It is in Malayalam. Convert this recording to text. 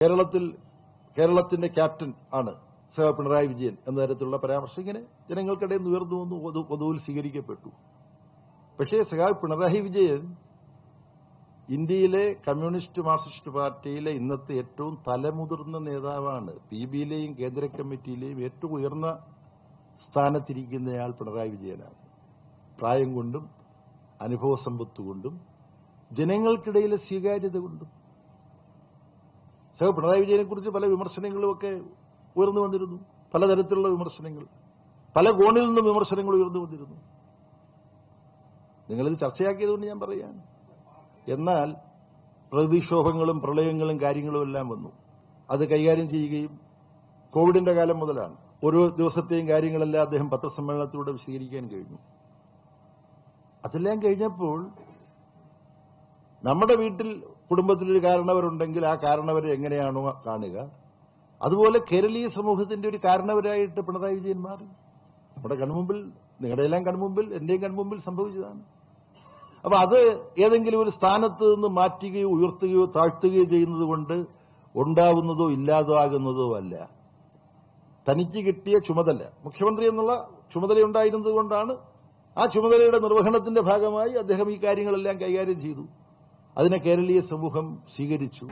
കേരളത്തിന്റെ ക്യാപ്റ്റൻ ആണ് പിണറായി വിജയൻ എന്ന തരത്തിലുള്ള പരാമർശം ഇങ്ങനെ ജനങ്ങൾക്കിടയിൽ ഉയർന്നു വന്നു, പൊതുവിൽ സ്വീകരിക്കപ്പെട്ടു. പക്ഷേ പിണറായി വിജയൻ ഇന്ത്യയിലെ കമ്മ്യൂണിസ്റ്റ് മാർക്സിസ്റ്റ് പാർട്ടിയിലെ ഇന്നത്തെ ഏറ്റവും തലമുതിർന്ന നേതാവാണ്. PB-യിലെയും കേന്ദ്ര കമ്മിറ്റിയിലെയും ഏറ്റവും ഉയർന്ന സ്ഥാനത്തിരിക്കുന്നയാൾ പിണറായി വിജയനാണ്. പ്രായം കൊണ്ടും അനുഭവ സമ്പത്ത് കൊണ്ടും ജനങ്ങൾക്കിടയിലെ സ്വീകാര്യത കൊണ്ടും. പിണറായി വിജയനെ കുറിച്ച് പല വിമർശനങ്ങളുമൊക്കെ ഉയർന്നു വന്നിരുന്നു. പലതരത്തിലുള്ള വിമർശനങ്ങൾ, പല കോണിൽ നിന്നും വിമർശനങ്ങൾ ഉയർന്നു വന്നിരുന്നു. നിങ്ങളിത് ചർച്ചയാക്കിയതുകൊണ്ട് ഞാൻ പറയുകയാണ്. എന്നാൽ പ്രതിക്ഷോഭങ്ങളും പ്രളയങ്ങളും കാര്യങ്ങളും എല്ലാം വന്നു. അത് കൈകാര്യം ചെയ്യുകയും കോവിഡിന്റെ കാലം മുതലാണ് ഓരോ ദിവസത്തെയും കാര്യങ്ങളെല്ലാം അദ്ദേഹം പത്രസമ്മേളനത്തിലൂടെ വിശദീകരിക്കാൻ കഴിഞ്ഞു. അതെല്ലാം കഴിഞ്ഞപ്പോൾ നമ്മുടെ വീട്ടിൽ കുടുംബത്തിലൊരു കാരണവരുണ്ടെങ്കിൽ ആ കാരണവരെ എങ്ങനെയാണോ കാണുക, അതുപോലെ കേരളീയ സമൂഹത്തിന്റെ ഒരു കാരണവരായിട്ട് പിണറായി വിജയൻ മാറി. നമ്മുടെ കൺമുമ്പിൽ, നിങ്ങളുടെ എല്ലാം കൺമുമ്പിൽ, എന്റെയും കൺമുമ്പിൽ സംഭവിച്ചതാണ്. അപ്പൊ അത് ഏതെങ്കിലും ഒരു സ്ഥാനത്ത് നിന്ന് മാറ്റുകയോ ഉയർത്തുകയോ താഴ്ത്തുകയോ ചെയ്യുന്നത് കൊണ്ട് ഉണ്ടാവുന്നതോ ഇല്ലാതാകുന്നതോ അല്ല. തനിക്ക് കിട്ടിയ ചുമതല, മുഖ്യമന്ത്രി എന്നുള്ള ചുമതലയുണ്ടായിരുന്നത് കൊണ്ടാണ് ആ ചുമതലയുടെ നിർവഹണത്തിന്റെ ഭാഗമായി അദ്ദേഹം ഈ കാര്യങ്ങളെല്ലാം കൈകാര്യം ചെയ്തു. അതിനെ കേരളീയ സമൂഹം സ്വീകരിച്ചു.